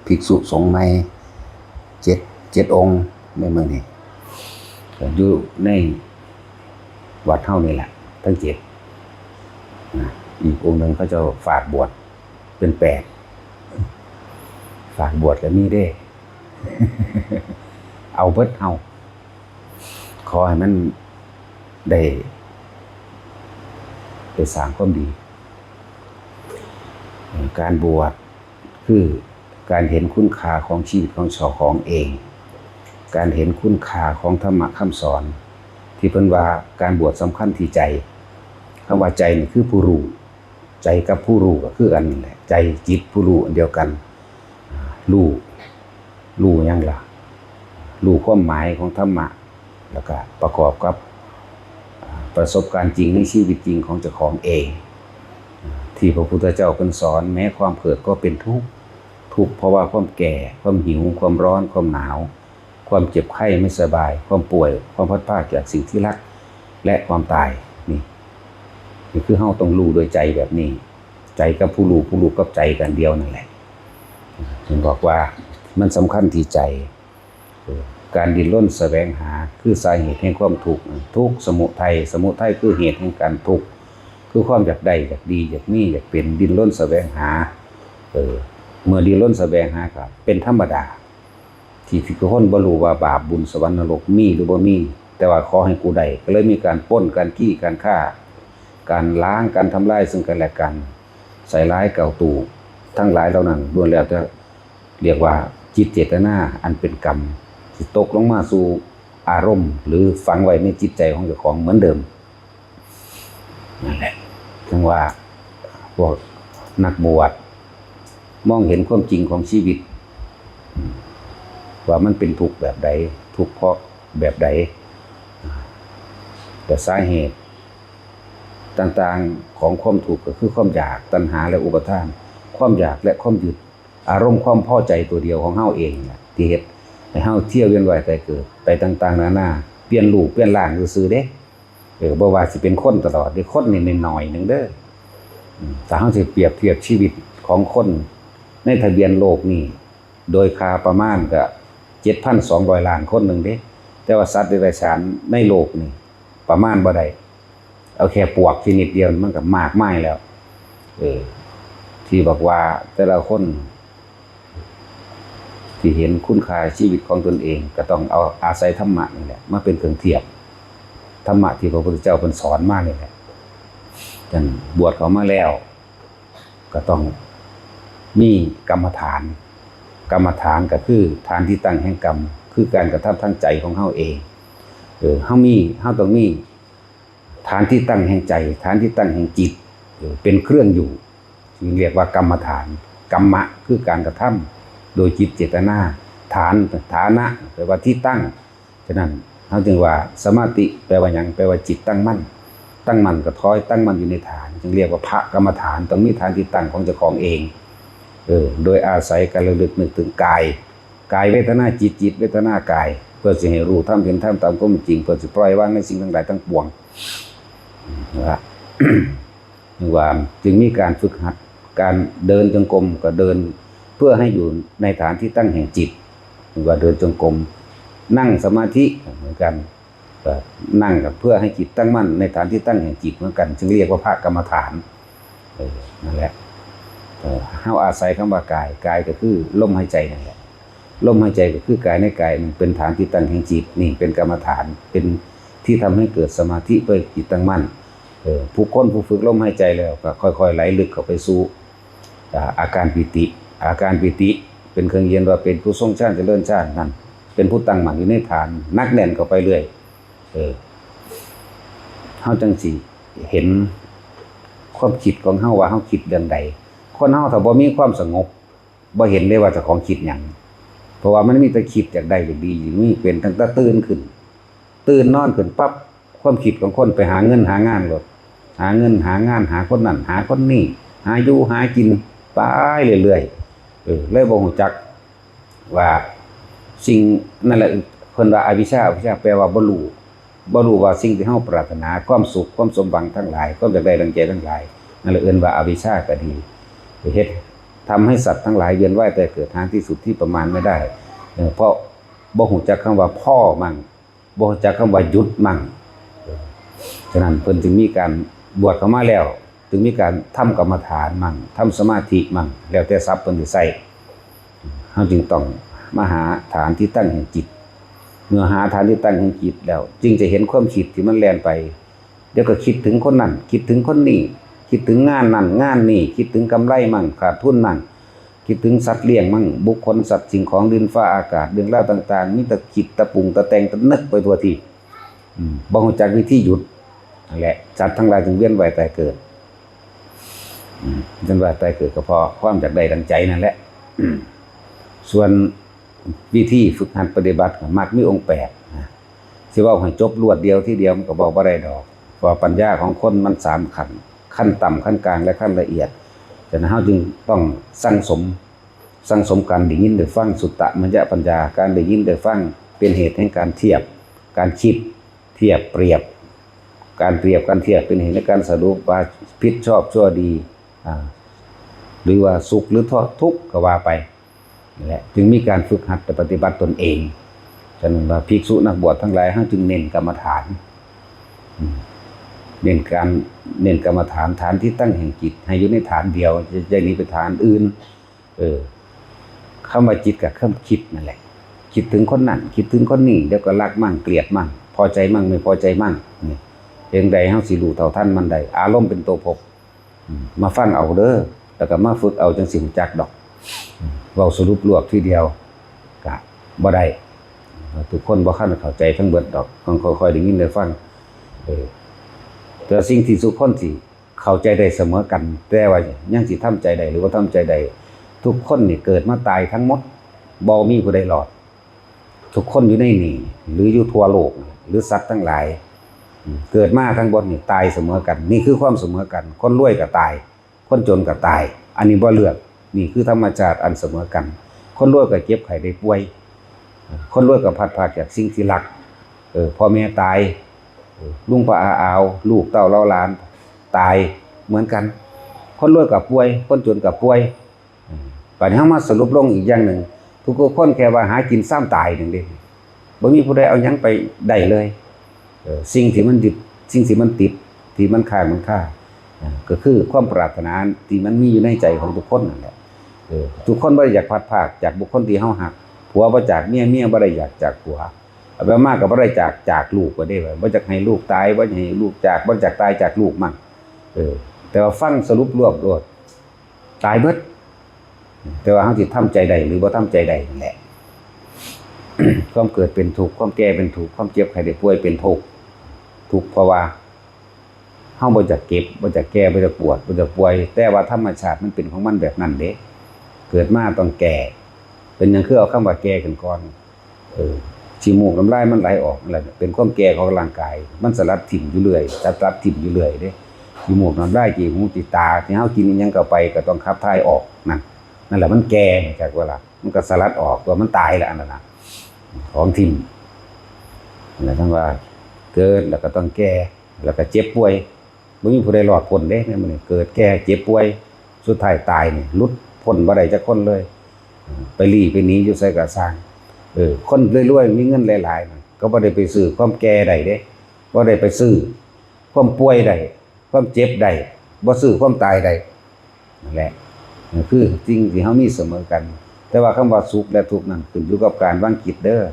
ภิกษุสงฆ์ใหม่7องค์ในเมืองนี้ก็อยู่ในวัดเฮานี่แหละทั้ง7อีกองค์หนึ่งเขาจะฝากบวชเป็น8ฝากบวชก็มีเด้ เอาเบิดเฮาขอให้มันได้สร้างความดีการบวชคือการเห็นคุณค่าของชีวิตของเจ้าของเองการเห็นคุณค่าของธรรมะคำสอนที่เพิ่นว่าการบวชสำคัญที่ใจคำว่าใจนี่คือผู้รู้ใจกับผู้รู้ก็คืออันนี้แหละใจจิตผู้รู้อันเดียวกันรู้ยังล่ะรู้ความหมายของธรรมะแล้วก็ประกอบกับประสบการณ์จริงในชีวิตจริงของเจ้าของเองที่พระพุทธเจ้าเพิ่นสอนแม้ความเกิดก็เป็นทุกข์เพราะว่าความแก่ความหิวความร้อนความหนาวความเจ็บไข้ไม่สบายความป่วยความพัดพรากจากสิ่งที่รักและความตายนี่คือเฮาต้องรู้โดยใจแบบนี้ใจกับผู้รู้กับใจกันเดียวนั่นแหละผมบอกว่ามันสำคัญที่ใจการดิ้นรนแสวงหาคือสาเหตุแห่งความทุกข์สมุทัยคือเหตุแห่งการทุกข์คือความอยากได้อยากดีอยากมีอยากเป็นดิ้นรนแสวงหาเมื่อดิ้นรนแสวงหาก็เป็นธรรมดาที่คนบ่รู้ว่าบาปบุญสวรรค์นรกมีหรือบ่มีแต่ว่าขอให้กูได้ก็เลยมีการปล้นการขี้การฆ่าการล้างการทำลายซึ่งกันและกันใส่ร้ายเก่าตู่ทั้งหลายเหล่านั้นล้วนแล้วจะเรียกว่าจิตเจตนาอันเป็นกรรมที่ตกลงมาสู่อารมณ์หรือฝังไว้ในจิตใจของเจ้าของเหมือนเดิมนั่นแหละถึงว่าพวกนักบวชมองเห็นความจริงของชีวิตว่ามันเป็นทุกข์แบบใดทุกข์เพราะแบบใดแต่สาเหตุต่างๆของความทุกข์ก็คือความอยากตัณหาและอุปทานความอยากและความยึดอารมณ์ความพอใจตัวเดียวของเฮาเองที่เฮ็ดให้เฮาเที่ยวเวียนว่ายตายเกิดไปต่างๆนานาเปลี่ยนรูปเปลี่ยนร่างซื่อๆเด้บ่ว่าสิเป็นคนตลอดหรือคนนิดๆหน่อยนึงเด้อถ้าเฮาสิเปรียบเทียบชีวิตของคนในทะเบียนโลกนี่โดยค่าประมาณก็ 7,200 ล้านคนนึงเด้แต่ว่าสัตว์เดรัจฉานในโลกนี่ประมาณบ่ได้เอาแค่ปวกชนิดเดียวมันก็มากมายแล้วที่บอกว่าแต่ละคนที่เห็นคุณค่าชีวิตของตนเองก็ต้องเอาอาศัยธรรมะนี่แหละมาเป็นเครื่องเทียบธรรมะที่พระพุทธเจ้าเพิ่นสอนมานี่แหละจังบวชเข้ามาแล้วก็ต้องมีกรรมฐานก็คือฐานที่ตั้งแห่งกรรมคือการกระทำทางใจของเฮาเองเฮาต้องมีฐานที่ตั้งแห่งใจฐานที่ตั้งแห่งจิตเป็นเครื่องอยู่เรียกว่ากรรมฐานกรรมะคือการกระทำโดยจิตเจตนาฐานะแปลว่าที่ตั้งฉะนั้นเฮาจึงว่าสมาธิแปลว่าหยังแปลว่าจิตตั้งมั่นก็ถอยตั้งมั่นอยู่ในฐานจึงเรียกว่าพระกรรมฐานต้องมีฐานที่ตั้งของเจ้าของเองโดยอาศัยการระลึกนึกถึงกายเวทนาจิตเวทนากายเพื่อสิให้รู้ธรรมเห็นธรรมตามความจริงเพื่อสิปล่อยวางในสิ่งทั้งหลายทั้งปวงนะครับ ว่าจึงมีการฝึกหัดการเดินจงกรมก็เดินเพื่อให้อยู่ในฐานที่ตั้งแห่งจิตหรือว่าเดินจงกรมนั่งสมาธิเหมือนกันนั่งกับเพื่อให้จิตตั้งมั่นในฐานที่ตั้งแห่งจิตเหมือนกันจึงเรียกว่าภาคกรรมฐานนั่นแหละเฮาอาศัยคำว่ากายก็คือลมหายใจนั่นแหละลมหายใจก็คือกายในกายเป็นฐานที่ตั้งแห่งจิตนี่เป็นกรรมฐานเป็นที่ทำให้เกิดสมาธิเพื่อจิตตั้งมั่นผู้ฝึกลมหายใจแล้วก็ค่อยๆไหลลึกเข้าไปสู่อาการปิติเป็นเครื่องยืนว่าเป็นผู้ทรงฌานเจริญฌานนั่นเป็นผู้ตั้งมั่นอยู่ในฐานนักแน่นเข้าไปเรื่อยเฮาจังสิเห็นความคิดของเฮาว่าเฮาคิดเรื่องใดคนเฮาถ้าบ่มีความสงบบ่เห็นเลยว่าเจ้าของคิดหยังเพราะว่ามันมีแต่คิดอยากได้อยากดีมีเป็นตั้งแต่ตื่นนอนขึ้นปั๊บความคิดของคนไปหาเงินหางานโลดหาเงินหางานหาคนนั้นหาคนนี้หาอยู่หากินไปเรื่อยๆเลยบ่รู้จักว่าสิ่งนั่นแหละเพิ่นว่าอวิชชาแปลว่าบ่รู้ว่าสิ่งที่เฮาปรารถนาความสุขความสมหวังทั้งหลายความอยากได้ดังใจทั้งหลายนั่นแหละเอิ้นว่าอวิชชาก็ดีเฮ็ด ทำให้สัตว์ทั้งหลายเวียนว่ายแต่เกิดหาที่สุดที่ประมาณไม่ได้เพราะบ่ฮู้จักคำว่าพ่อมั่งบ่ฮู้จักคำว่าหยุดมั่งฉะนั้นเพิ่นจึงมีการบวชเข้ามาแล้วจึงมีการทำกรรมฐานมั่งทำสมาธิมั่งแล้วแต่ทรัพย์เพิ่นสิใช้เฮาจึงต้องมาหาฐานที่ตั้งแห่งจิตเมื่อหาฐานที่ตั้งแห่งจิตแล้วจึงจะเห็นความคิดที่มันแล่นไปเดี๋ยวก็คิดถึงคนนั้นคิดถึงคนนี้คิดถึงงานนั้นงานนี้คิดถึงกำไรมั่งขาดทุนมั่งคิดถึงสัตว์เลี้ยงมั่งบุคคลสัตว์สิ่งของดินฟ้าอากาศเรื่องราวต่างๆมีแต่คิดตะปรุงตะแต่งตะนึกไปทั่วที่บ่รู้จักวิธีหยุดนั่นแหละสัตว์ทั้งหลายจึงเวียนว่ายตายเกิดเวียนว่ายตายเกิดก็เพราะความอยากได้ดังใจนั่นแหละส่วนวิธีฝึกหัดปฏิบัติมักมีองค์8นะสิเว้าให้จบรวดเดียวทีเดียวมันก็บอกบ่ได้ดอกเพราะปัญญาของคนมัน3ขั้นต่ำขั้นกลางและขั้นละเอียดฉะนั้นเฮาจึงต้องสั่งสมการได้ยินได้ฟังสุตตมัญญปัญญาการได้ยินได้ฟังเป็นเหตุแห่งการเทียบการคิดเทียบเปรียบการเปรียบการเทียบเป็นเหตุในการสรุปว่าผิดชอบชั่วดีหรือว่าสุขหรือทุกข์ก็ว่าไปนั่นแหละจึงมีการฝึกหัดปฏิบัติตนเองฉะนั้นว่าภิกษุนักบวชทั้งหลายเฮาจึงเน้นกรรมฐานเน้นกรรมฐานฐานที่ตั้งแห่งจิตให้อยู่ในฐานเดียวอย่าหนีไปฐานอื่นคำว่าจิตกับคำคิดนั่นแหละคิดถึงคนนั้นคิดถึงคนนี้เดี๋ยวก็รักมั่งเกลียดมั่งพอใจมั่งไม่พอใจมั่งนี่เพียงใดเฮาสิรู้เท่าทันมันได้อารมณ์เป็นตัวพกมาฟังเอาเด้อแล้วก็มาฝึกเอาจังสิรู้จักดอกเว้าสรุปรวบทีเดียวก็บ่ได้ทุกคนบ่คันเข้าใจทั้งเบิดดอกต้องค่อยๆได้ยินได้ฟังแต่สิ่งที่ทุกคนสิเข้าใจได้เสมอกันแต่ว่ายังสิทำใจได้หรือว่าทำใจได้ทุกคนนี่เกิดมาตายทั้งหมดบ่มีผู้ใดรอดทุกคนอยู่ในนี่หรืออยู่ทั่วโลกหรือสัตว์ทั้งหลายเกิดมาทั้งหมดนี่ตายเสมอกันนี่คือความเสมอกันคนรวยก็ตายคนจนก็ตายอันนี้บ่เลือกนี่คือธรรมชาติอันเสมอกันคนรวยก็เจ็บไข้ได้ป่วยคนรวยก็พัดพรากจากสิ่งที่รักพ่อแม่ตายลุงป้าอาอาวลูกเต้าเล่าหลานตายเหมือนกันคนรวยก็ป่วยคนจนก็ป่วยปัญหามาสรุปลงอีกอย่างหนึ่งทุกคนแค่ว่าหากินซ้ำตายหนึ่งเดียวบ่มีผู้ใดเอายังไปได้เลยสิ่งที่มันยึดสิ่งที่มันติดที่มันค้างมันค่าก็คือความปรารถนาที่มันมีอยู่ในใจของทุกคนนั่นแหละทุกคนบ่ได้อยากพัดพรากจากบุคคลที่เฮาฮักผัวบ่จากเมียบ่ได้อยากจากผัวเอาไปมากก็บ่ได้จากลูกก็ได้บ่อยากให้ลูกตายบ่อยากให้ลูกจากบ่อยากตายจากลูกมั่งแต่ว่าฟังสรุปรวบโลดตายเบิดแต่ว่าเฮาสิทำใจใดหรือบ่ทำใจใดนั่นแหละ ความเกิดเป็นทุกข์ความแก่เป็นทุกข์ความเจ็บไข้ได้ป่วยเป็นทุกข์เพราะว่าเฮาบ่จักเก็บบ่จักแก่บ่จักปวดบ่จักป่วยแต่ว่าธรรมชาติมันเป็นของมันแบบนั้นเด้เกิดมาต้องแก่เป็นหยังคือเอาคำว่าแก่กันก่อนขี้มูกน้ำลายมันไหลออกนั่นแหละเป็นความแก่ของร่างกายมันสลัดถิ่มอยู่เรื่อยสลัดถิ่มอยู่เรื่อยเด้ขี้มูกน้ำลายขี้หูตาที่เฮากินอิหยังเข้าไปก็ต้องขับถ่ายออกนั่นแหละมันแก่จากเวลามันก็สลัดออกตัวมันตายแล้วอันนั้นน่ะของถิ่มนั่นแหละทั้งว่าเกิดแล้วก็ต้องแก่แล้วก็เจ็บป่วยบ่มีผู้ใดรอดพ้นเด้เนี่ยมันเกิดแก่เจ็บป่วยสุดท้ายตายนี่หลุดพ้นบ่ได้จักคนเลยไปลี้ไปหนีอยู่ไสก็สร้างคนรวยๆมีเงินหลายๆก็บ่ได้ไปซื้อความแก่ได้เด้บ่ได้ไปซื้อความป่วยได้ความเจ็บได้บ่ซื้อความตายได้นั่นแหละคือสิ่งที่เฮามีเสมอกันแต่ว่าคำว่าสุขและทุกข์นั้นขึ้นอยู่กับการวางจิตเด้อ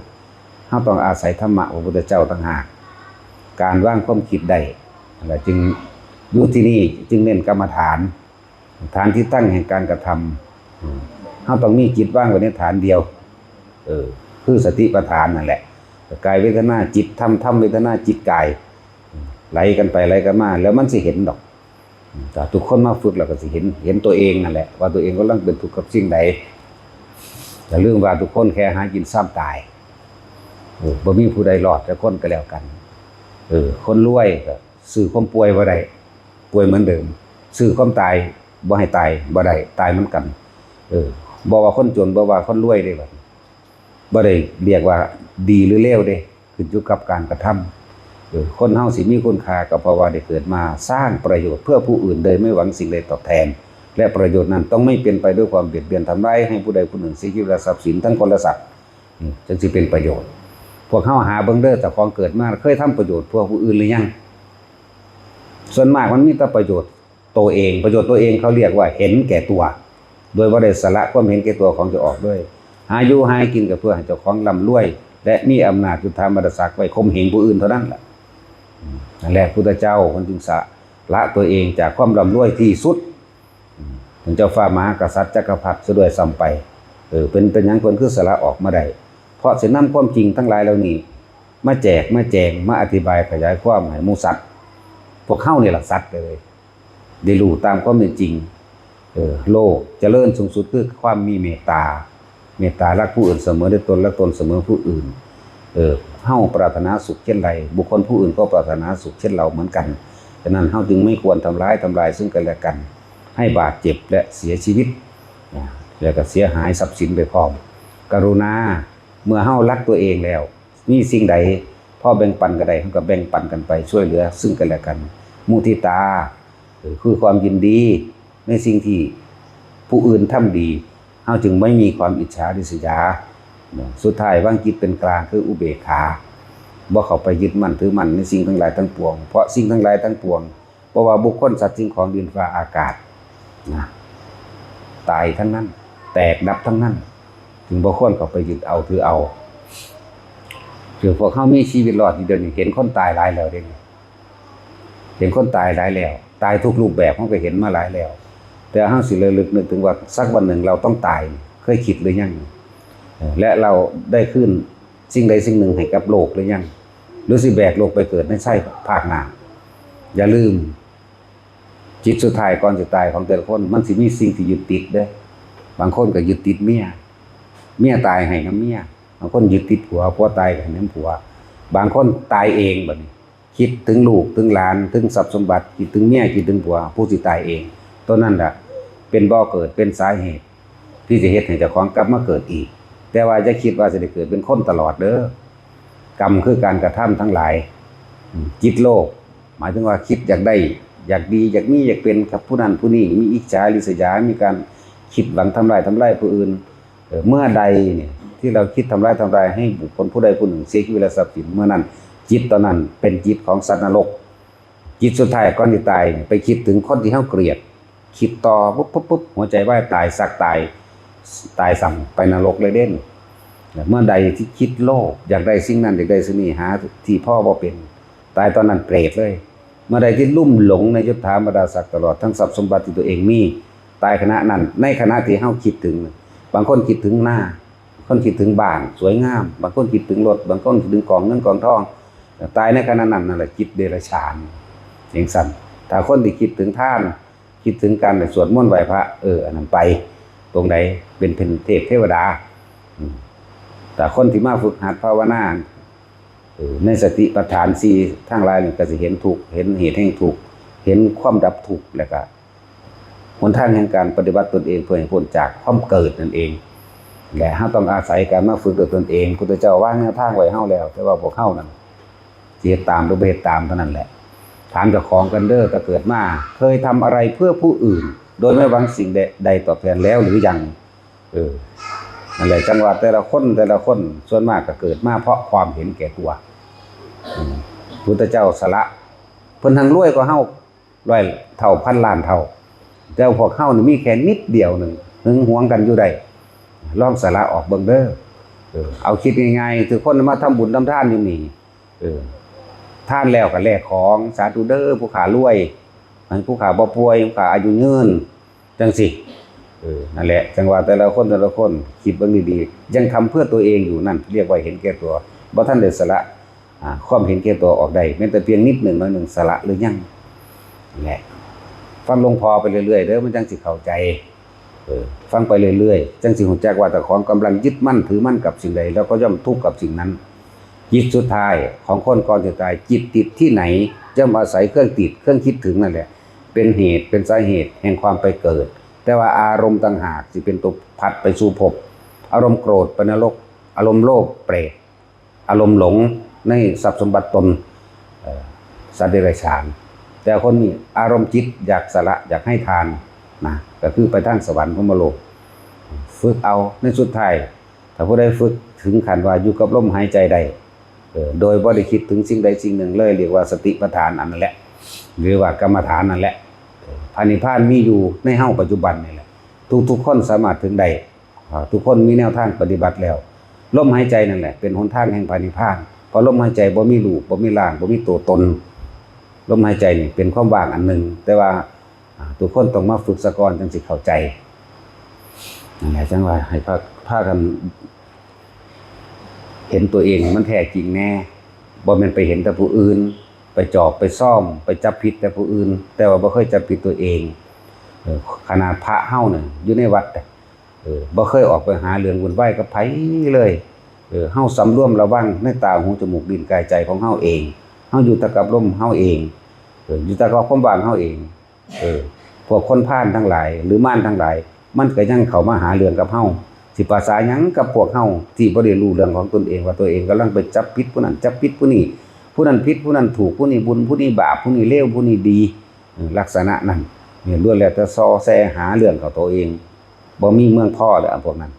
เฮาต้องอาศัยธรรมะของพระพุทธเจ้าต่างหากการวางความคิดได้นั่นแหละจึงอยู่ที่นี่จึงเน้นกรรมฐานฐานที่ตั้งแห่งการกระทำเฮาต้องมีจิตว่างไว้ในฐานเดียวคือสติปัฏฐานนั่นแหละกายเวทนาจิตธรรมเวทนาจิตกายไหลกันไปไหลกันมาแล้วมันสิเห็นดอกแต่ทุกคนมาฝึกแล้วก็สิเห็นตัวเองนั่นแหละว่าตัวเองกำลังเป็นทุกข์กับสิ่งใดแต่เรื่องว่าทุกคนแค่หากินซ้ำตายบ่มีผู้ใดรอดแต่คนก็แล้วกันคนรวยก็ซื้อความป่วยบ่ได้ป่วยเหมือนเดิมซื้อความตายบ่ให้ตายบ่ได้ตายเหมือนกันบ่ว่าคนจนบ่ว่าคนรวยได้บ่ได้เรียกว่าดีหรือเลวเด้ขึ้นอยู่กับการกระทำคนเฮาสิมีคุณค่าก็เพราะว่าได้เกิดมาสร้างประโยชน์เพื่อผู้อื่นโดยไม่หวังสิ่งใดตอบแทน และประโยชน์นั้นต้องไม่เป็นไปด้วยความเบียดเบียนทำร้ายให้ผู้ใดผู้หนึ่งเสียชีวิตและทรัพย์สินทั้งคนและสัตว์จึงสิเป็นประโยชน์พวกเฮาหาเบิ่งเด้อแต่ของเกิดมาเคยทำประโยชน์พวกผู้อื่นหรือยังส่วนมากมันมีแต่ประโยชน์ตัวเองประโยชน์ตัวเองเขาเรียกว่าเห็นแก่ตัวโดยบ่ได้สละความเห็นแก่ตัวของเจ้าออกด้วยหาอยู่หากินก็เพื่อให้เจ้าของร่ำรวยและมีอำนาจยุทธามรศักดิ์ไว้ข่มเหงผู้อื่นเท่านั้นแหละนั่นแหละพุทธเจ้าคนจึงสละตัวเองจากความร่ำรวยที่สุดถึงเจ้าฟ้ามหากษัตริย์จักรพรรดิซะด้วยซ้ำไปเป็นหยังเพิ่นคือสละออกมาได้เพราะสินำความจริงทั้งหลายเหล่านี้มาแจกมาแจงมาอธิบายขยายความให้หมู่สัตว์พวกเฮานี่ล่ะสัตว์เลยได้รู้ตามความเป็นจริงโลกเจริญสูงสุดคือความมีเมตตารักผู้อื่นเสมอด้วยตนและตนเสมอผู้อื่นเฮาปรารถนาสุขเช่นไรบุคคลผู้อื่นก็ปรารถนาสุขเช่นเราเหมือนกันฉะนั้นเฮาจึงไม่ควรทำร้ายซึ่งกันและกันให้บาดเจ็บและเสียชีวิตแล้วก็เสียหายทรัพย์สินไปพร้อมกรุณาเมื่อเฮารักตัวเองแล้วมีสิ่งใดพอแบ่งปันกันได้เฮาก็แบ่งปันกันไปช่วยเหลือซึ่งกันและกันมุทิตาคือความยินดีในสิ่งที่ผู้อื่นทำดีเฮาจึงไม่มีความอิจฉาริษยาสุดท้ายวางจิตเป็นกลางคืออุเบกขาบ่เข้าไปยึดมั่นถือมั่นในสิ่งทั้งหลายทั้งปวงเพราะสิ่งทั้งหลายทั้งปวงเพราะว่าบุคคลสัตว์สิ่งของดินฟ้าอากาศนะตายทั้งนั้นแตกดับทั้งนั้นจึงบ่ควรเข้าไปยึดเอาถือเอาเดี๋ยวพวกเขามีชีวิตรอดเดี๋ยวนี้เห็นคนตายหลายแล้วเด้เห็นคนตายหลายแล้วตายทุกรูปแบบเฮาก็เห็นมาหลายแล้วแต่เฮาสิระลึกนึกถึงว่าสักวันหนึ่งเราต้องตายเคยคิดหรือยังและเราได้ขึ้นสิ่งใดสิ่งหนึ่งให้กับโลกหรือยังหรือสิแบกโลกไปเกิดในไส้ภาคหน้าอย่าลืมจิตสุดท้ายก่อนจะตายของแต่ละคนมันสิมีสิ่งที่ยึดติดเด้บางคนก็ยึดติดเมียตายให้กับเมียบางคนยึดติดผัวตายให้น้ำผัวบางคนตายเองบัดนี้คิดถึงลูกถึงหลานถึงทรัพย์สมบัติคิดถึงเมียคิดถึงผัวผู้สิตายเองตัวนั้นล่ะเป็นบ่อเกิดเป็นสาเหตุที่จะเฮ็ดให้เจ้าของกลับมาเกิดอีกแต่ว่าจะคิดว่าจะได้เกิดเป็นคนตลอดเด้อกรรมคือการกระทำทั้งหลายจิตโลภหมายถึงว่าคิดอยากได้อยากดีอยากมีอยากเป็นกับผู้นั้นผู้นี้มีอิจฉาริษยามีการคิดหวังทำลายผู้อื่นเมื่อใดเนี่ยที่เราคิดทำลายให้บุคคลผู้ใดผู้หนึ่งเสียชีวิตและทรัพย์สินเมื่อนั้นจิตตอนนั้นเป็นจิตของสัตว์นรกจิตสุดท้ายก่อนที่ตายไปคิดถึงคนที่เฮาเกลียดคิดต่อปุ๊บหัวใจวายตายสักตายสั่งไปนรกเลยเด่นเมื่อใดที่คิดโลภอยากได้สิ่งนั้นอยากได้สิ่งนี้หาที่พ่อบ่เป็นตายตอนนั้นเปรตเลยเมื่อใดที่ลุ่มหลงในยศถาบรรดาศักดิ์ตลอดทั้งทรัพย์สมบัติที่ตัวเองมีตายขณะนั้นในขณะที่เฮาคิดถึงบางคนคิดถึงหน้าคนคิดถึงบ้านสวยงามบางคนคิดถึงรถบางคนคิดถึงกองเงินกองทองตายในขณะนั้นนั่นแหละจิตเดรัจฉานอย่างสั่นถ้าคนที่คิดถึงท่านคิดถึงการสวดมนต์ไหว้พระอันนั้นไปตรงไหนเป็นเทพเทวดาแต่คนที่มาฝึกหัดภาวนาในสติปัฏฐาน4ทั้งหลายนี่ก็สิเห็นทุกข์เห็นเหตุแห่งทุกข์เห็นความดับทุกข์แล้วก็หนทางแห่งการปฏิบัติตนเองเพื่อให้พ้นจากความเกิดนั่นเองและเฮาต้องอาศัยการมาฝึกด้วยตนเองพุทธเจ้าวางแนวทางไว้เฮาแล้วแต่ว่าพวกเฮานั้นสิเฮ็ดตามหรือบ่เฮ็ดตามเท่านั้นแหละถามเจ้าของกันเด้อถ้าเกิดมาเคยทำอะไรเพื่อผู้อื่นโดยไม่หวังสิ่งใดตอบแทนแล้วหรือยังนั่นแหละจังหวะแต่ละคนส่วนมากก็เกิดมาเพราะความเห็นแก่ตัวพุทธเจ้าสละเพิ่นทั้งรวยกว่าเฮา100เท่าพันล้านเท่าแต่พวกเฮานี่มีแค่นิดเดียวนึงหึงหวงกันอยู่ได้ลองสละออกเบิ่งเด้อเอาคิดง่ายๆคือคนมาทำบุญทำทานอยู่นี่ทานแล้วก็แลกของสาธุเด้อผู้ขารวยผู้ขาบ่ป่วยผู้ขาอายุยืนจังสินั่นแหละจังหวะแต่ละคนคิดเบิ่งดีๆยังทำเพื่อตัวเองอยู่นั่นเรียกว่าเห็นแก่ตัวบ่ทันได้สละความเห็นแก่ตัวออกได้แม้แต่เพียงนิดหนึ่งน้อยหนึ่งสละหรือยังแหละฟังหลวงพ่อไปเรื่อยๆเด้อมันจังสิเข้าใจฟังไปเรื่อยๆจังสิรู้จักว่าแต่ของกำลังยึดมั่นถือมั่นกับสิ่งใดแล้วก็ย่อมทุกข์กับสิ่งนั้นจิตสุดท้ายของคนก่อนจะตายจิตติดที่ไหนย่อมอาศัยเครื่องติดเครื่องคิดถึงนั่นแหละเป็นเหตุเป็นสาเหตุแห่งความไปเกิดแต่ว่าอารมณ์ต่างหากสิเป็นตัวพัดไปสู่ภพอารมณ์โกรธไปนรกอารมณ์โลภเปรตอารมณ์หลงในทรัพย์สมบัติตนสัตว์เดรัจฉานแต่คนนี้อารมณ์จิตอยากสละอยากให้ทาน นะก็คือไปทางสวรรค์พรหมโลกฝึกเอาในสุดท้ายถ้าผู้ใดฝึกถึงขั้นว่าอยู่กับลมหายใจได้โดยบ่ได้คิดถึงสิ่งใดสิ่งหนึ่งเลยเรียกว่าสติปัฏฐานอันนั้นแหละหรือว่ากรรมฐานนั่นแหละพระนิพพานมีอยู่ในเฮาปัจจุบันนี่แหละทุกคนสามารถถึงได้ทุกคนมีแนวทางปฏิบัติแล้วลมหายใจนั่นแหละเป็นหนทางแห่งพระนิพพานเพราะลมหายใจบ่มีรูปบ่มีร่างบ่มีตัวตนลมหายใจนี่เป็นความว่างอันหนึ่งแต่ว่าทุกคนต้องมาฝึกสะก่อนจังสิเข้าใจนั่นแหละจังว่าให้พากันเห็นตัวเองมันแท้จริงแน่บ่แม่นไปเห็นแต่ผู้อื่นไปจอบไปซ่อมไปจับผิดแต่ผู้อื่นแต่ว่าบ่เคยจับผิดตัวเองขนาดพระเฮาเนี่ยอยู่ในวัดบ่เคยออกไปหาเรื่องวุ่นวายกับไผเลยเฮาสำรวมระวังในตาหูจมูกลิ้นกายใจของเฮาเองเฮาอยู่แต่กับลมเฮาเองอยู่แต่กับความว่างเฮาเองพวกคนพาลทั้งหลายหรือม่านทั้งหลายมันก็ยังเข้ามาหาเรื่องกับเฮาสิภาษาหยังกับพวกเฮาที่บ่ได้รู้เรื่องของตนเองว่าตัวเองกำลังไปจับผิดผู้นั้นจับผิดผู้นี้ผู้นั้นผิดผู้นั้นถูกผู้นี้บุญผู้นี้บาปผู้นี้เลวผู้นี้ดีลักษณะนั้นเนี่ยล้วนแล้วแต่ซ้อแซหาเรื่องของตัวเองบ่มีเมืองพ่อเลยพวกนั้น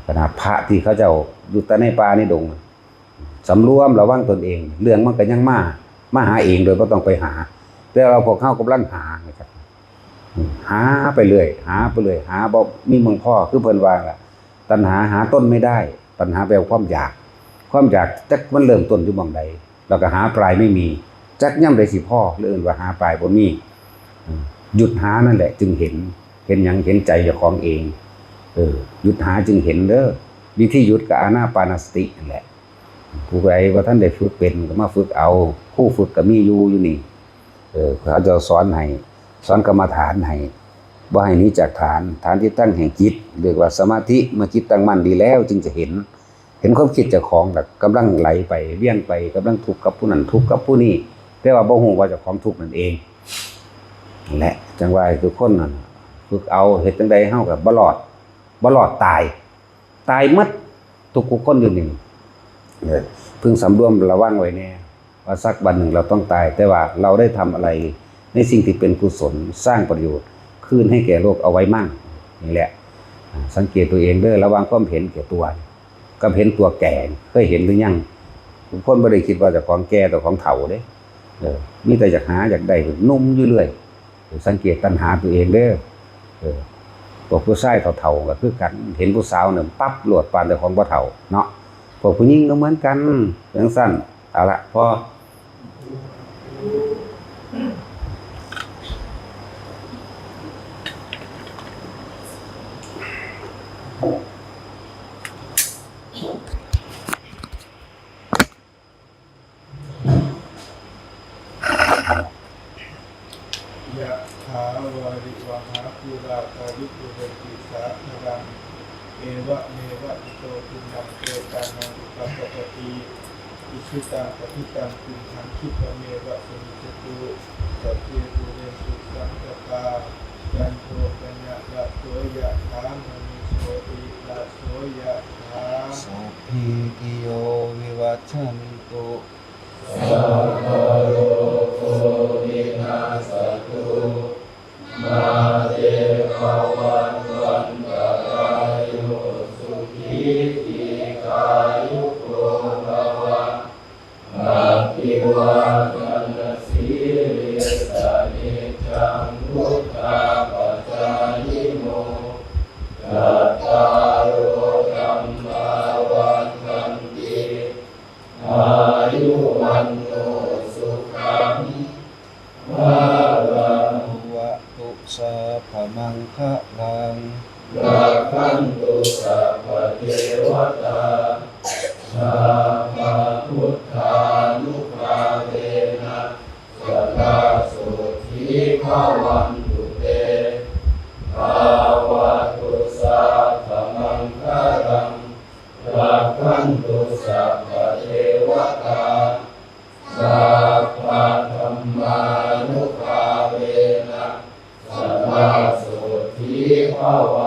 ขนาดพระที่เขาเจ้าอยู่แต่ในป่าในดงสำรวมระวังตนเองเรื่องมันก็ยังมาหาเองโดยบ่ต้องไปหาแต่เราพวกเฮากำลังหานะครับหาไปเรื่อยหาไปเรื่อยหาบ่มีเมืองพ่อคือเพิ่นว่าล่ะตัณหาหาต้นไม่ได้ตัณหาแปลว่าความอยากจักมันเริ่มต้นอยู่หม้องใดแล้วก็หาปลายไม่มีจักย่ำใดสิพ่อหรืออื่นว่าหาปลายบ่มีหยุดหานั่นแหละจึงเห็นหยังเห็นใจเจ้าของเองหยุดหาจึงเห็นเด้อวิธีหยุดก็อานาปานสตินั่นแหละผู้ใดว่าท่านได้ฝึกเป็นก็มาฝึกเอาผู้ฝึกก็มีอยู่นี่เขาจะสอนกรรมฐานให้บ่ให้หนีจากฐานที่ตั้งแห่งจิตเรียกว่าสมาธิเมื่อจิตตั้งมั่นดีแล้วจึงจะเห็นความคิดเจ้าของแบบกำลังไหลไปเวียนไปกำลังทุกข์กับผู้นั้นทุกข์กับผู้นี้แต่ว่าบ่ฮู้ว่าเจ้าของทุกข์นั่นเองนั่นแหละจังว่าทุกคนนั่นฝึกเอาเฮ็ดจังใดเฮาก็บ่รอดตายหมดทุกคนอยู่นี่พึงสำรวมระวังไว้แน่ว่าสักวันหนึ่งเราต้องตายแต่ว่าเราได้ทำอะไรในสิ่งที่เป็นกุศลสร้างประโยชน์คืนให้แก่โลกเอาไว้มั่งนี่แหละสังเกตตัวเองเด้อระวังความเห็นแก่ตัวกับเห็นตัวแก่เคยเห็นหรือยังทุกคนบ่ได้คิดว่าเจ้าของแก่ตัวของเฒ่าเด้มีแต่อยากหาอยากได้นุ่มอยู่เรื่อยสังเกตตัณหาตัวเองเด้อพวกผู้ชายเฒ่าๆก็คือกันเห็นผู้สาวเนี่ยปั๊บโลดปานแต่ของบ่เฒ่าเนาะพวกผู้หญิงก็เหมือนกันจังซั่นเอาละพอยะถาวาริวหาภูราภริปุเรนติสาครังเอวะเมวะอิโตทินังเปตานังอุปปปติอิชิตังปฏิตังตุมหังคิปะเมวะสมิจตุสัพเพปุเรนตุสังกปาจันโทปะญะระโสยะถามณิโสติระโสยะถาสัพพิติโยวิวัชชันตุสัพพะโลกวินาศตุมาเตภวัตวันตรายโยสุขีทีขายุโกภวะอาภิวาทนาสีลิสานิจังพุทธาปัจจายิโนตัตตาโรธัมมาวันตันติอายุวันโนสุขังภาลัง วะตุสัพพมังคะลังรักขันตุสัพพเทวตาสัพพพุทธานุภาเวนะสัทธาสุขีภาวันตุเตภาวะตุสัพพมังคะลังรักขันตุสัพพเทวตาสัพพธัมมานุภาเวนะสัทธาสุขีภาวัน